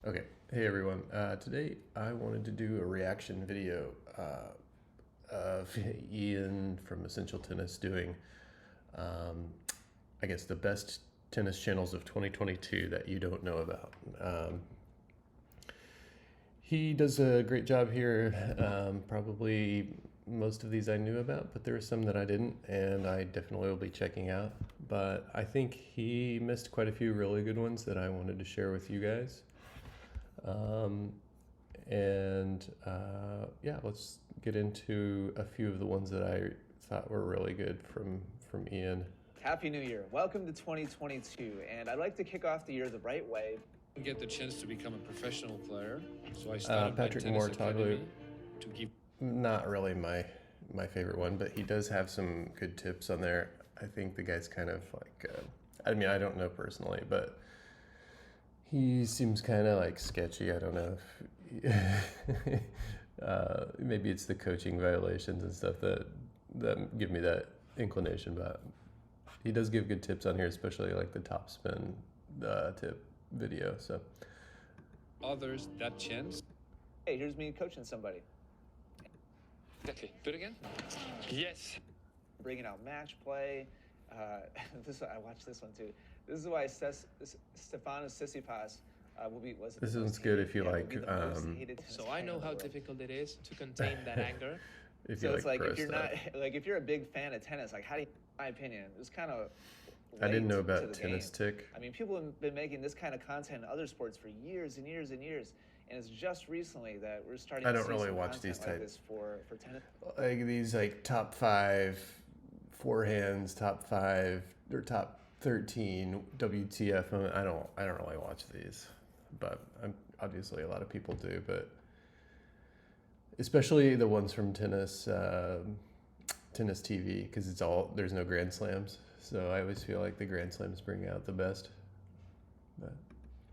Okay, hey everyone. Today I wanted to do a reaction video of Ian from Essential Tennis doing, um, I guess, the best tennis channels of 2022 that you don't know about. He does a great job here. Probably most of these I knew about, but there were some that I didn't, and I definitely will be checking out. But I think he missed quite a few really good ones that I wanted to share with you guys. Um, yeah, let's get into a few of the ones that I thought were really good from Ian. Happy New Year. Welcome to 2022, and I'd like to kick off the year the right way. Get the chance to become a professional player, so I started Patrick my tennis academy to give. Not really my favorite one, but he does have some good tips on there. I think the guy's kind of like, I mean, I don't know personally, but he seems kind of like sketchy. I don't know if maybe it's the coaching violations and stuff that give me that inclination, but he does give good tips on here, especially like the top spin tip video. So Others that chance. Hey, here's me coaching somebody. Exactly. Do it again. Yes. Bringing out match play. I watched this one too. This is why Stefanos Tsitsipas will be. This one's good if you like. So I know how difficult it is to contain that anger. If so you it's like if you're stuff. not like if you're a big fan of tennis, like how do you, in my opinion, it's kind of. I didn't know about tennis tick. I mean, people have been making this kind of content in other sports for years and years and years, and it's just recently that we're starting. I to don't see really some watch content these like type this for tennis. Like these like top 5 forehands, top 5 or top 13 WTF. I don't really watch these, but obviously a lot of people do. But especially the ones from tennis TV, because there's no Grand Slams. So I always feel like the Grand Slams bring out the best. But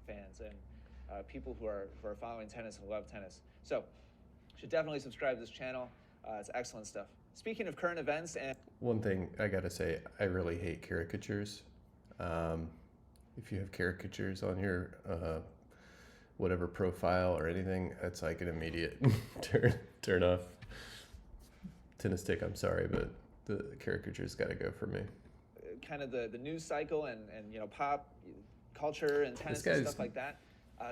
fans and people who are following tennis and love tennis. So should definitely subscribe to this channel. It's excellent stuff. Speaking of current events, and one thing I gotta say, I really hate caricatures. If you have caricatures on your whatever profile or anything, it's like an immediate turn off. Tennis stick, I'm sorry, but the caricatures gotta go for me. kind of the news cycle and pop culture and tennis and stuff like that.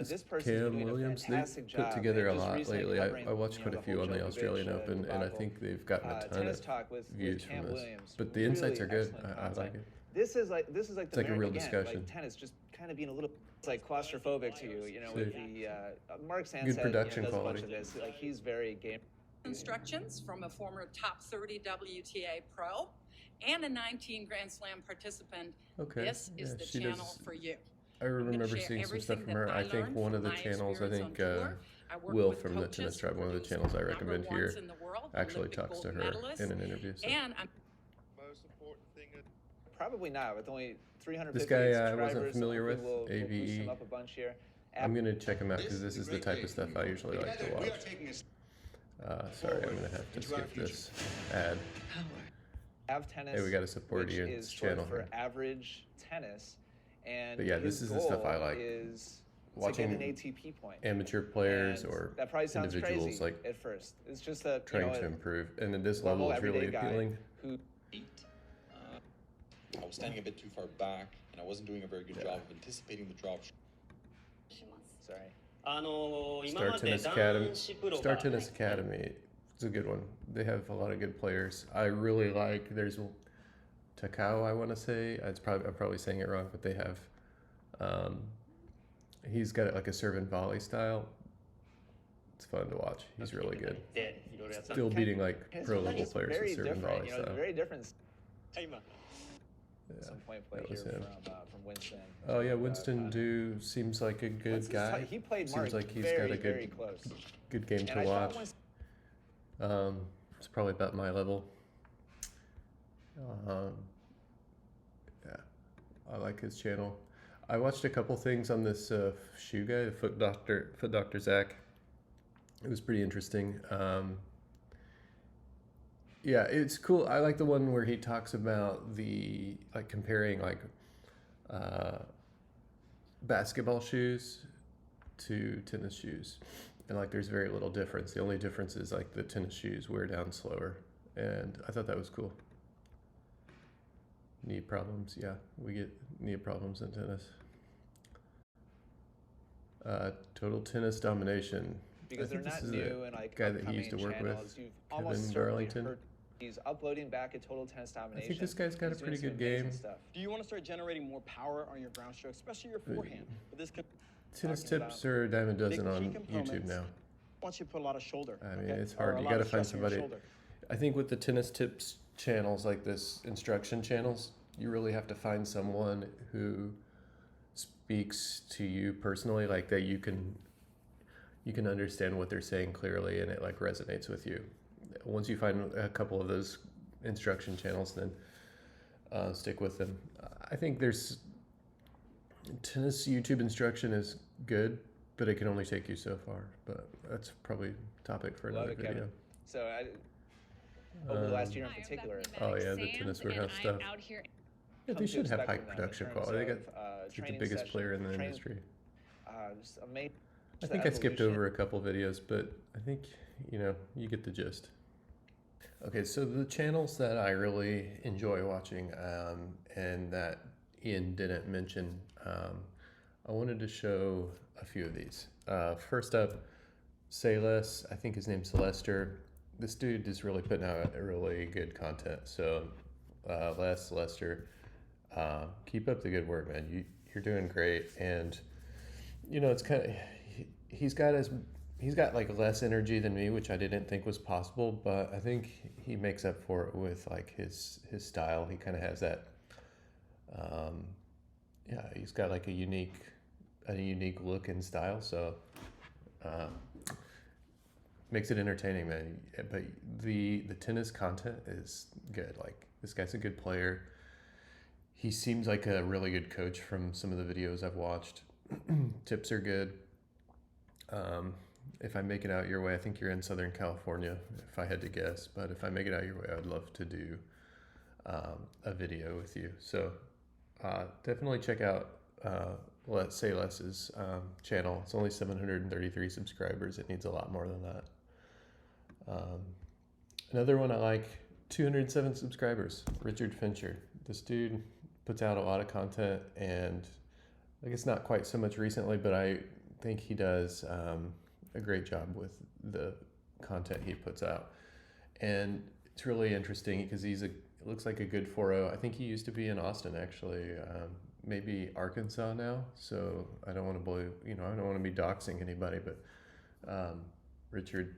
This person is doing Williams, a fantastic job. They've put together a Just lot recently lately. covering, I watched quite a few on the Australian Open, and I think they've gotten a ton Tennis of Talk with views Cam from this. Williams. But the Really insights are good. excellent I content. like it. This is like It's the like a real again, discussion. like tennis just kind of being a little, it's like claustrophobic to you, with the Mark Sanchez Good production does quality. a bunch of this. Like he's very game. Instructions from a former top 30 WTA pro and a 19 Grand Slam participant. Okay. This is Yeah, the she channel does- for you. I I'm gonna remember share seeing some stuff everything from her. that I think learned one of from the my channels, I experience think on tour. I work Will with from the coaches Tennis Tribe, who one of the produce channels I number recommend ones here, in the world, actually Olympic talks to gold her medalists. in an interview. So. And I'm Most important thing. Probably not with only 350 This guy I subscribers. wasn't familiar with, We'll boost AVE. him up a bunch here. I'm going to check him out because this is the type of stuff I usually like to watch. Sorry, I'm going to have to skip this ad. Have tennis. Hey, we got to support which Ian's is short channel for here. average tennis. And But yeah, this his is the stuff I goal like. Is Watching to get an ATP point. Amateur players And or that probably sounds individuals crazy like at first. It's just that trying to improve. And at this normal, level is really everyday guy appealing. who I was standing a bit too far back, and I wasn't doing a very good job of anticipating the drop. sorry. Star Tennis Academy. Star Tennis Academy. It's a good one. They have a lot of good players. I really like. There's Takao. I want to say. I'm probably saying it wrong, but they have. He's got like a serve and volley style. It's fun to watch. He's really good. Still beating like pro level It's players very with serve and different. volley style. Very different. Yeah, Some point play that here was him. from Winston. Oh yeah, Winston Do seems like a good What's his guy. ti- He played Seems Mark like he's very, got a very good close. good game And to I thought watch. Winston- It's probably about my level. Yeah, I like his channel. I watched a couple things on this shoe guy, the Foot Doctor Zach. It was pretty interesting. Yeah, it's cool. I like the one where he talks about the comparing basketball shoes to tennis shoes, and like there's very little difference. The only difference is like the tennis shoes wear down slower, and I thought that was cool. Knee problems, yeah, we get knee problems in tennis. Total Tennis Domination. Because I they're think not this is new a and like guy that he used to upcoming work with, channels. You've Kevin almost certainly Darlington. heard he's uploading back a Total Tennis I Domination. think this guy's got a He's doing pretty some good amazing game. Stuff. Do you want to start generating more power on your ground stroke, especially your forehand? But this could Tennis Talking tips are a dime a dozen Big on key YouTube components. now. once you put a lot of shoulder. I mean, okay? it's Or hard. a You lot got to of find stress on your somebody. shoulder. I think with the tennis tips channels like this, instruction channels, you really have to find someone who speaks to you personally, like that you can understand what they're saying clearly and it like resonates with you. Once you find a couple of those instruction channels, then stick with them. I think there's tennis YouTube instruction is good, but it can only take you so far. But that's probably topic for Love another it, video. Kevin. So over the last year in Hi, I'm particular, Bethany Oh, yeah, the Maddox tennis Sands, warehouse and stuff. I'm out here. Yeah, come they to should have expect high from them in production terms quality. They got of, the training biggest session, player in the training- industry. just amazing. I think I skipped over a couple videos, but I think, you get the gist. Okay, so the channels that I really enjoy watching and that Ian didn't mention, I wanted to show a few of these. First up, Say Less. I think his name's Lester. This dude is really putting out really good content. So, Lester, keep up the good work, man. You're doing great. And, it's kind of, he's got like less energy than me, which I didn't think was possible, but I think he makes up for it with like his style. He kind of has that, he's got like a unique look and style. So, makes it entertaining, man. But the tennis content is good. Like, this guy's a good player. He seems like a really good coach from some of the videos I've watched. Tips are good. If I make it out your way, I think you're in Southern California, if I had to guess. But if I make it out your way, I'd love to do a video with you. So definitely check out Let's Say Less's channel. It's only 733 subscribers. It needs a lot more than that. Another one I like, 207 subscribers, Richard Fincher. This dude puts out a lot of content, and I guess not quite so much recently, but I think he does a great job with the content he puts out. And it's really interesting because looks like a good 4.0. I think he used to be in Austin, actually, maybe Arkansas now. So I don't want to I don't want to be doxing anybody, but Richard,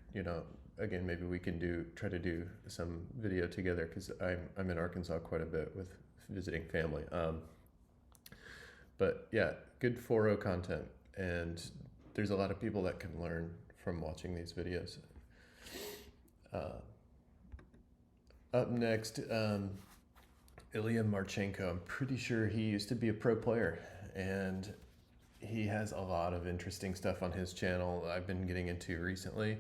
again, maybe we can try to do some video together because I'm in Arkansas quite a bit with visiting family. But yeah, good 4.0 content, and there's a lot of people that can learn from watching these videos. Up next, Ilia Marchenko. I'm pretty sure he used to be a pro player, and he has a lot of interesting stuff on his channel I've been getting into recently.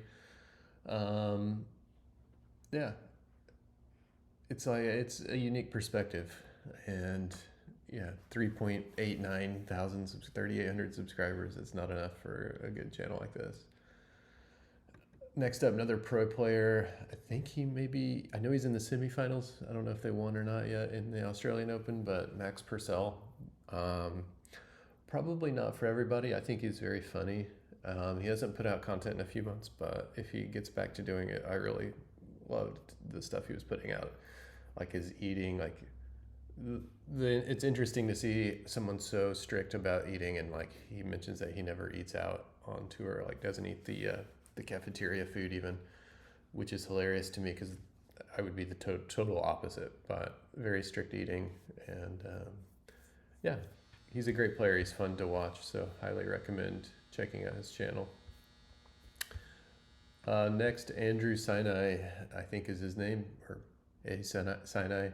Yeah, it's a unique perspective, and yeah, 3.89 thousand, 3,800 subscribers. It's not enough for a good channel like this. Next up, another pro player. I think I know he's in the semifinals. I don't know if they won or not yet in the Australian Open, but Max Purcell. Probably not for everybody. I think he's very funny. He hasn't put out content in a few months, but if he gets back to doing it, I really loved the stuff he was putting out. Like his eating, like it's interesting to see someone so strict about eating, and like he mentions that he never eats out on tour, like doesn't eat the cafeteria food even, which is hilarious to me because I would be the total opposite, but very strict eating. And yeah, he's a great player. He's fun to watch, so highly recommend checking out his channel. Next, Andrew Sinai, I think is his name, or Sinai.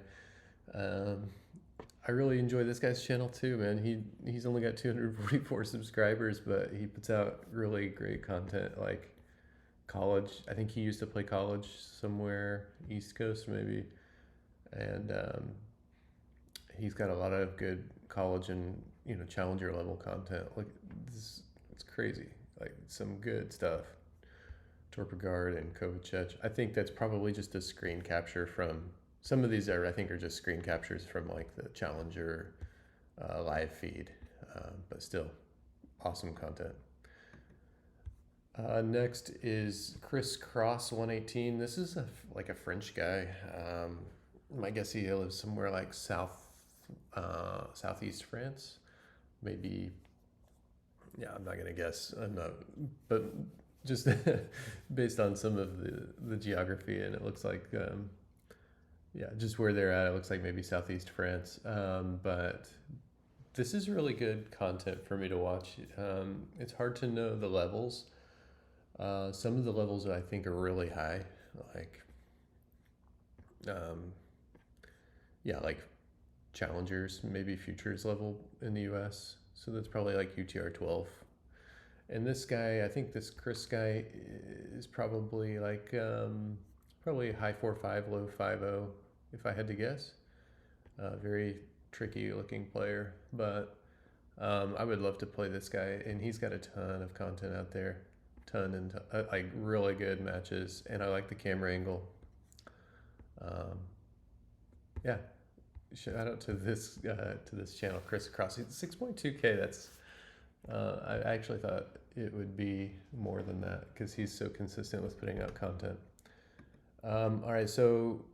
I really enjoy this guy's channel too, man. He's only got 244 subscribers, but he puts out really great content, like college. I think he used to play college somewhere, East Coast maybe, and he's got a lot of good college and challenger level content. Like this it's crazy. Like some good stuff. Torpegard and Kovacic. I think that's probably just a screen capture from some of these I think are just screen captures from like the Challenger live feed, but still awesome content. Next is Chris Cross 118. This is like a French guy. I guess he lives somewhere like southeast France, maybe. Yeah, I'm not gonna guess. I'm not, but just based on some of the geography, and it looks like, yeah, just where they're at, it looks like maybe southeast France. But this is really good content for me to watch. It's hard to know the levels. Some of the levels I think are really high, like, yeah, like challengers, maybe futures level in the US. So that's probably like UTR 12. And this guy, I think this Chris guy is probably like, probably high 4.5, low 5.0, if I had to guess. Very tricky looking player, but I would love to play this guy, and he's got a ton of content out there. Like really good matches, and I like the camera angle. Yeah, shout out to this channel, Chris Cross. 6.2K. That's I actually thought it would be more than that because he's so consistent with putting out content. All right, so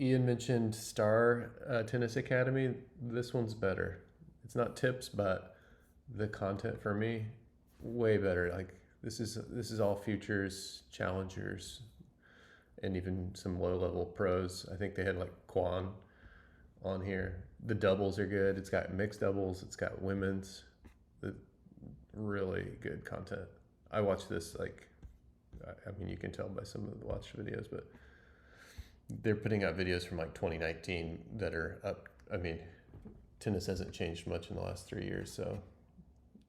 Ian mentioned Star Tennis Academy. This one's better. It's not tips, but the content for me, way better. Like this is all futures, challengers, and even some low level pros. I think they had like Kwan on here. The doubles are good. It's got mixed doubles. It's got women's. Really good content. I watch this like, I mean, you can tell by some of the watched videos, but they're putting out videos from like 2019 that are up. I mean, tennis hasn't changed much in the last 3 years, so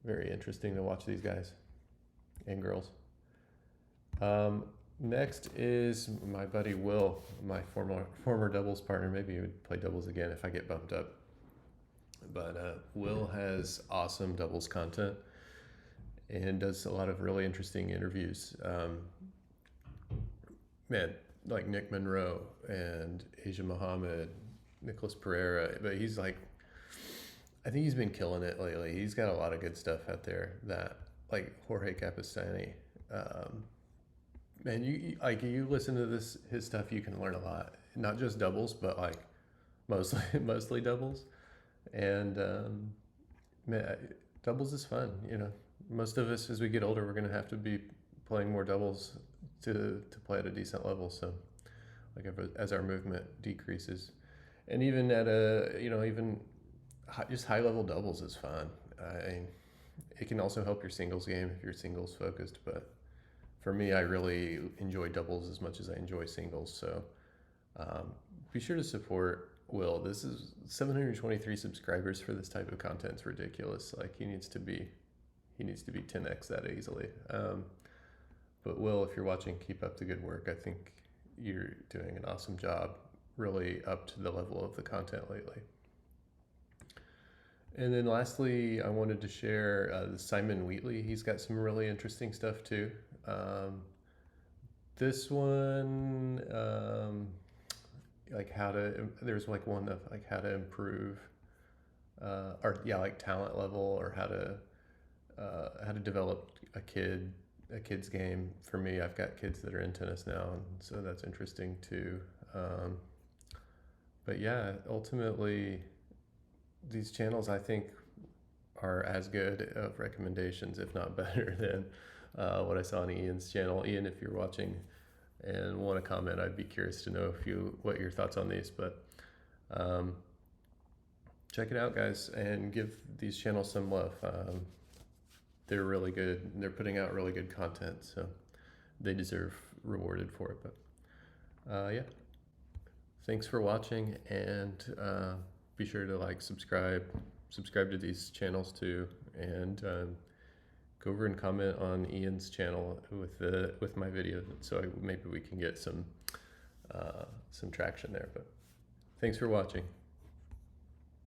very interesting to watch these guys and girls. Next is my buddy Will, my former doubles partner. Maybe he would play doubles again if I get bumped up. But Will has awesome doubles content and does a lot of really interesting interviews. Man, like Nick Monroe and Asia Muhammad, Nicholas Pereira, but he's like, I think he's been killing it lately. He's got a lot of good stuff out there that, like Jorge Capestany. Man, you listen to his stuff, you can learn a lot. Not just doubles, but like mostly doubles. And man, doubles is fun. You know, most of us as we get older, we're gonna have to be playing more doubles to play at a decent level. So, like as our movement decreases, and even at just high level doubles is fun. It can also help your singles game if you're singles focused, but for me, I really enjoy doubles as much as I enjoy singles. So be sure to support Will. This is 723 subscribers for this type of content. It's ridiculous. Like he needs to be 10x that easily. But Will, if you're watching, keep up the good work. I think you're doing an awesome job, really up to the level of the content lately. And then lastly, I wanted to share Simon Wheatley. He's got some really interesting stuff too. This one, there's like one of like how to improve, like talent level, or how to develop a kid's game. For me, I've got kids that are in tennis now, and so that's interesting too. But yeah, ultimately, these channels I think are as good of recommendations, if not better, than what I saw on Ian's channel. Ian, if you're watching and want to comment, I'd be curious to know what your thoughts on these. But check it out, guys, and give these channels some love. They're really good. They're putting out really good content, so they deserve rewarded for it. But yeah, thanks for watching, and be sure to subscribe to these channels too, and go over and comment on Ian's channel with my video, so maybe we can get some traction there. But thanks for watching.